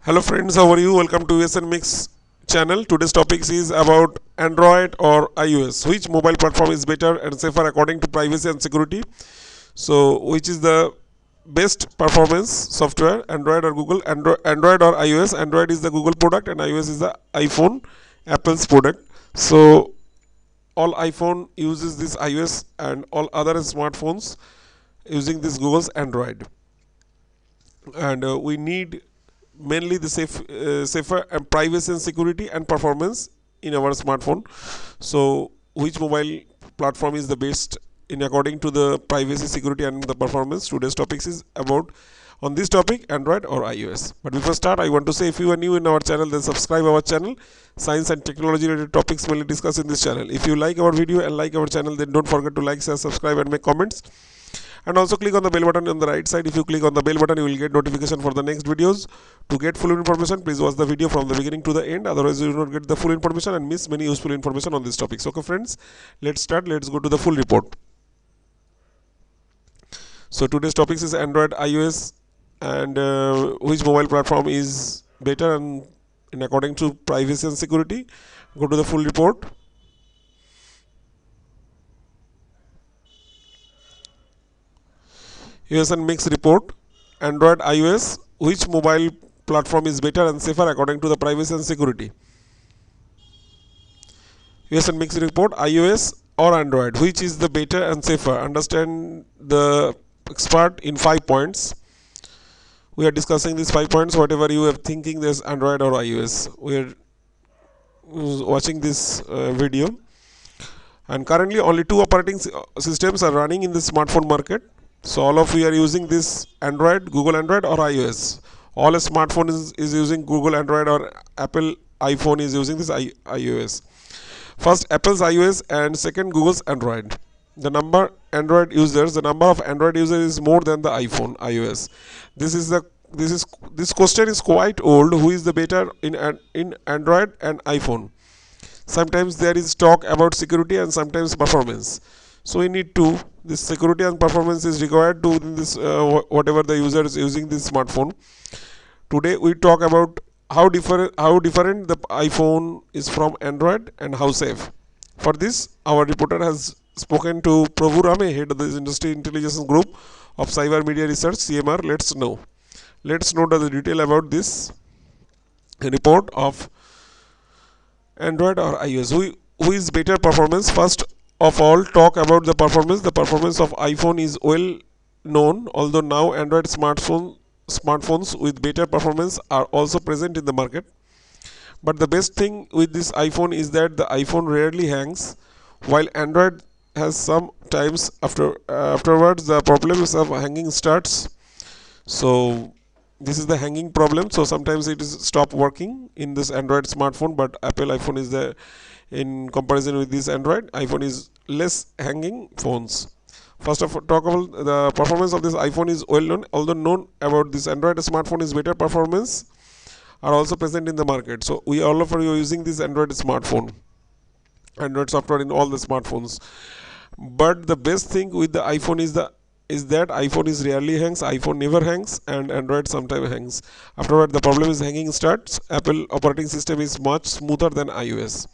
Hello friends, how are you? Welcome to USN Mix channel. Today's topic is about Android or iOS. Which mobile platform is better and safer according to privacy and security? So, which is the best performance software, Android or Google? Android or iOS? Android is the Google product and iOS is the iPhone, Apple's product. So, all iPhone uses this iOS and all other smartphones using this Google's Android. And we need mainly the safer and privacy and security and performance in our smartphone. So which mobile platform is the best in according to the privacy, security and the performance? Today's topic is about on this topic, Android or iOS. But before start, I want to say, if you are new in our channel, then subscribe our channel. Science and technology related topics mainly discussed in this channel. If you like our video and like our channel, then don't forget to like, share, subscribe and make comments. And also click on the bell button on the right side. If you click on the bell button, you will get notification for the next videos. To get full information, please watch the video from the beginning to the end. Otherwise, you will not get the full information and miss many useful information on this topic. So, okay friends, let's start. Let's go to the full report. So today's topic is Android, iOS, and which mobile platform is better and in according to privacy and security. Go to the full report. USN Mix report, Android, iOS, which mobile platform is better and safer according to the privacy and security. USN Mix report, iOS or Android, which is the better and safer? Understand the expert in 5 points. We are discussing these 5 points. Whatever you are thinking, there's Android or iOS. We are watching this video. And currently only 2 operating systems are running in the smartphone market. So all of you are using this Android, Google Android or iOS. All a smartphone is using Google Android, or Apple iPhone is using this iOS. First Apple's iOS and second Google's Android. The number of Android users is more than the iPhone iOS. This question is quite old. Who is the better in Android and iPhone? Sometimes there is talk about security and sometimes performance. So we need to, this security and performance is required to this whatever the user is using this smartphone. Today we talk about how different the iPhone is from Android and how safe. For this, our reporter has spoken to Prabhu Rame, head of the Industry Intelligence Group of Cyber Media Research (CMR). Let's know the detail about this report of Android or iOS. Who is better performance? First of all, talk about the performance. The performance of iPhone is well known, although now Android smartphones with better performance are also present in the market. But the best thing with this iPhone is that the iPhone rarely hangs, while Android has sometimes afterwards the problems of hanging starts. So this is the hanging problem. So sometimes it is stop working in this Android smartphone, but Apple iPhone is the, in comparison with this Android, iPhone is less hanging phones. First of all, talk about the performance of this iPhone is well known. Although known about this Android smartphone is better performance are also present in the market. So we all of you are using this Android smartphone, Android software in all the smartphones. But the best thing with the iPhone is that iPhone is rarely hangs, iPhone never hangs, and Android sometimes hangs. Afterward, the problem is hanging starts. Apple operating system is much smoother than iOS.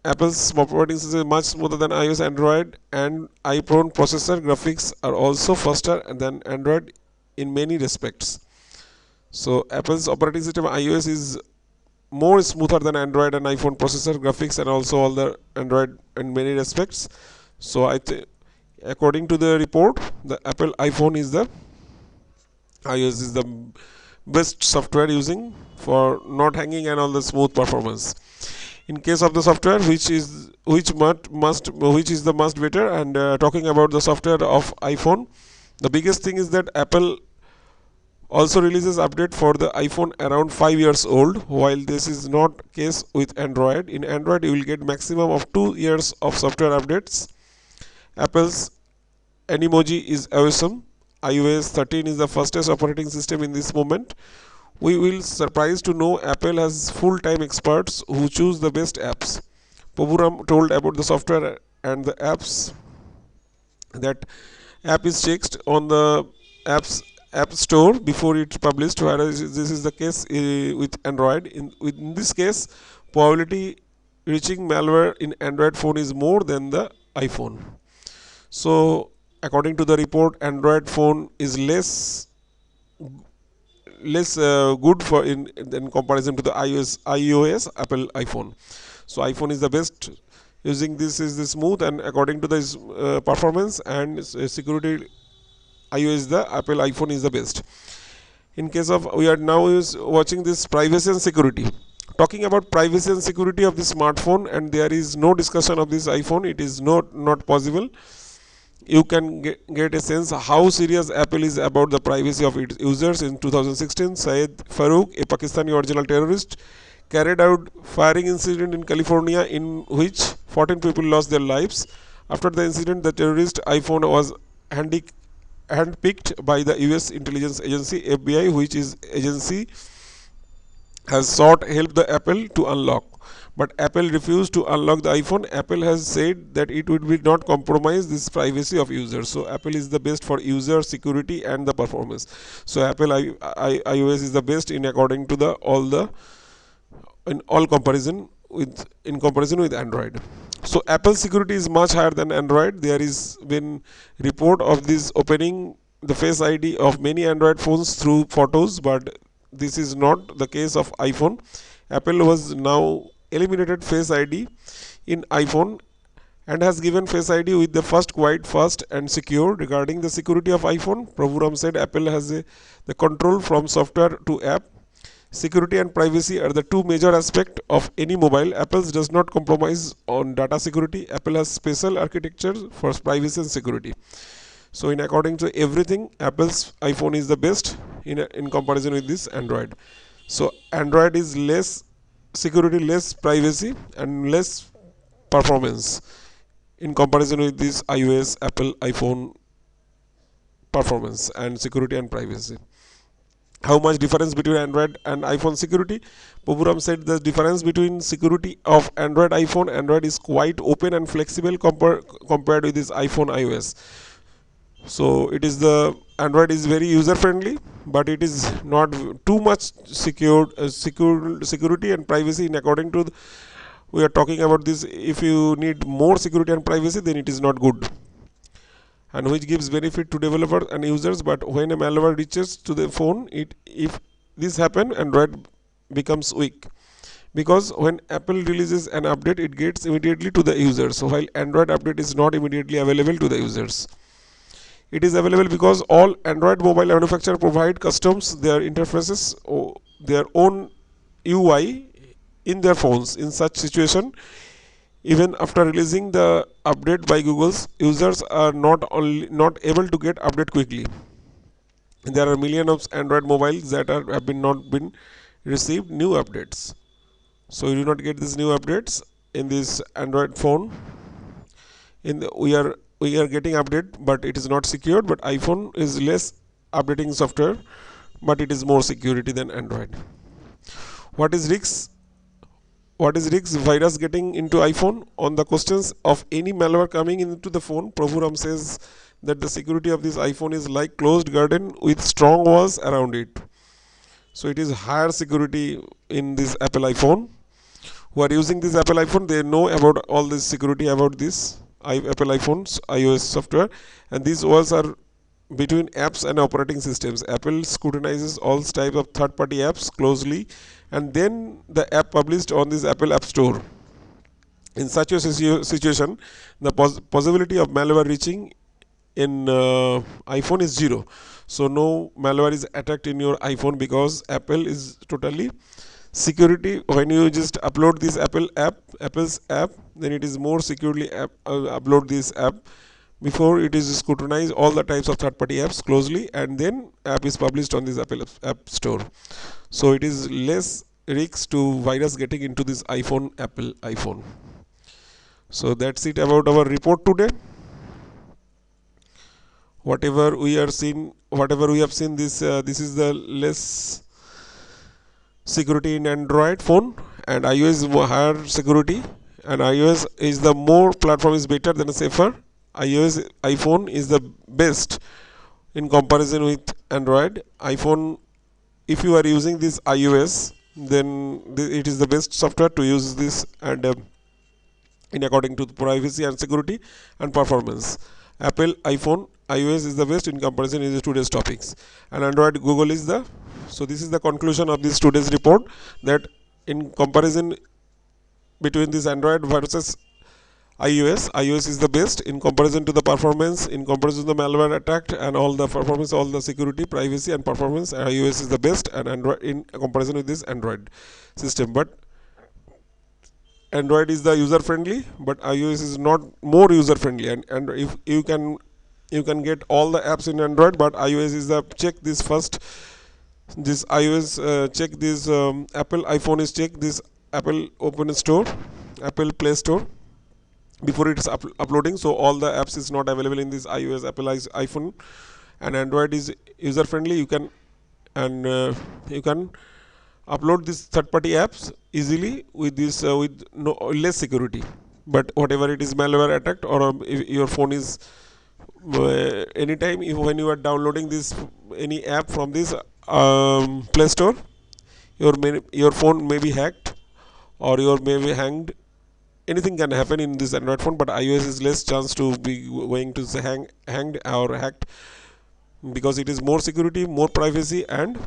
Apple's operating system is much smoother than iOS. Android and iPhone processor graphics are also faster than Android in many respects. So Apple's operating system iOS is more smoother than Android and iPhone processor graphics and also all the Android in many respects. So according to the report, the Apple iPhone is the iOS is the best software using for not hanging and all the smooth performance. In case of the software, which is the must better, and talking about the software of iPhone, the biggest thing is that Apple also releases update for the iPhone around 5 years old, while this is not case with Android. In Android, you will get maximum of 2 years of software updates. Apple's Animoji is awesome. iOS 13 is the fastest operating system in this moment. We will surprised to know Apple has full-time experts who choose the best apps. Poburam told about the software and the apps that app is checked on the apps app store before it's published, whereas this is the case with Android. In this case, probability reaching malware in Android phone is more than the iPhone. So according to the report, Android phone is less good for in comparison to the iOS Apple iPhone. So iPhone is the best. Using this is the smooth, and according to this performance and security, iOS the Apple iPhone is the best. In case of, we are now watching this privacy and security. Talking about privacy and security of the smartphone, and there is no discussion of this iPhone. It is not possible. You can get a sense how serious Apple is about the privacy of its users. In 2016, Syed Farook, a Pakistani original terrorist, carried out firing incident in California in which 14 people lost their lives. After the incident, the terrorist iPhone was handpicked by the US intelligence agency FBI, which is agency has sought help the Apple to unlock. But Apple refused to unlock the iPhone. Apple has said that it would not compromise this privacy of users. So Apple is the best for user security and the performance. So Apple iOS is the best in according to the in comparison with Android. So Apple security is much higher than Android. There is been report of this opening the Face ID of many Android phones through photos, but this is not the case of iPhone. Apple was now eliminated Face ID in iPhone and has given Face ID with the first quite fast and secure. Regarding the security of iPhone, Prabhuram said Apple has the control from software to app. Security and privacy are the two major aspects of any mobile. Apple does not compromise on data security. Apple has special architecture for privacy and security. So in according to everything, Apple's iPhone is the best in comparison with this Android. So Android is less security, less privacy, and less performance in comparison with this iOS, Apple, iPhone performance and security and privacy. How much difference between Android and iPhone security? Prabhuram said the difference between security of Android is quite open and flexible compared with this iPhone iOS. So it is the Android is very user friendly, but it is not too much security and privacy in according to we are talking about this. If you need more security and privacy, then it is not good, and which gives benefit to developers and users. But when a malware reaches to the phone, if this happen, Android becomes weak, because when Apple releases an update, it gets immediately to the users. So while Android update is not immediately available to the users, it is available because all Android mobile manufacturers provide customs their interfaces or their own UI in their phones. In such situation, even after releasing the update by Google's, users are not able to get update quickly. There are millions of Android mobiles that have not been received new updates. So you do not get these new updates in this Android phone. We are getting update, but it is not secured. But iPhone is less updating software, but it is more security than Android. What is risks? What is risks virus getting into iPhone? On the questions of any malware coming into the phone, Prabhuram says that the security of this iPhone is like closed garden with strong walls around it. So it is higher security in this Apple iPhone. Who are using this Apple iPhone, they know about all this security about this Apple iPhone's iOS software, and these walls are between apps and operating systems. Apple scrutinizes all types of third-party apps closely, and then the app published on this Apple App Store. In such a situation, the possibility of malware reaching in iPhone is zero. So no malware is attacked in your iPhone because Apple is totally security. When you just upload this Apple's app, then it is more securely upload this app before it is scrutinize all the types of third-party apps closely, and then app is published on this Apple App Store. So it is less risk to virus getting into this Apple iPhone. So that's it about our report today. Whatever we have seen, this is the less security in Android phone, and iOS is higher security, and iOS is the more platform is better than a safer. iPhone is the best in comparison with Android. iPhone, if you are using this iOS, then it is the best software to use this, and in according to the privacy and security and performance. Apple, iPhone, iOS is the best in comparison in today's topics, and Android, Google is the. So this is the conclusion of this today's report, that in comparison between this Android versus iOS is the best in comparison to the performance, in comparison to the malware attack and all the performance, all the security, privacy and performance. iOS is the best, and Android in comparison with this Android system. But Android is the user friendly, but iOS is not more user friendly. And if you can get all the apps in Android, but iOS is the check this first. This iOS check this Apple, iPhone is check this Apple Open Store, Apple Play Store before it is uploading. So all the apps is not available in this iOS, Apple, iPhone, and Android is user friendly. You can you can upload these third-party apps easily with this with no less security. But whatever it is malware attacked, or if your phone is anytime when you are downloading this any app from this Play Store, your phone may be hacked or your may be hanged. Anything can happen in this Android phone, but iOS is less chance to be going to say hanged or hacked, because it is more security, more privacy, and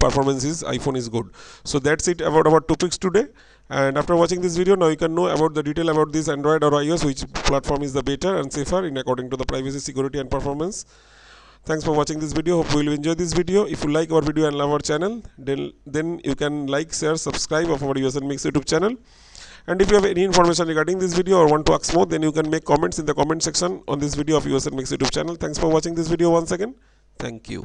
performance is iPhone is good. So that's it about our topics today. And after watching this video, now you can know about the detail about this Android or iOS, which platform is the better and safer in according to the privacy, security and performance. Thanks for watching this video. Hope you will enjoy this video. If you like our video and love our channel, then you can like, share, subscribe of our USN Mix YouTube channel. And if you have any information regarding this video or want to ask more, then you can make comments in the comment section on this video of USN Mix YouTube channel. Thanks for watching this video once again. Thank you.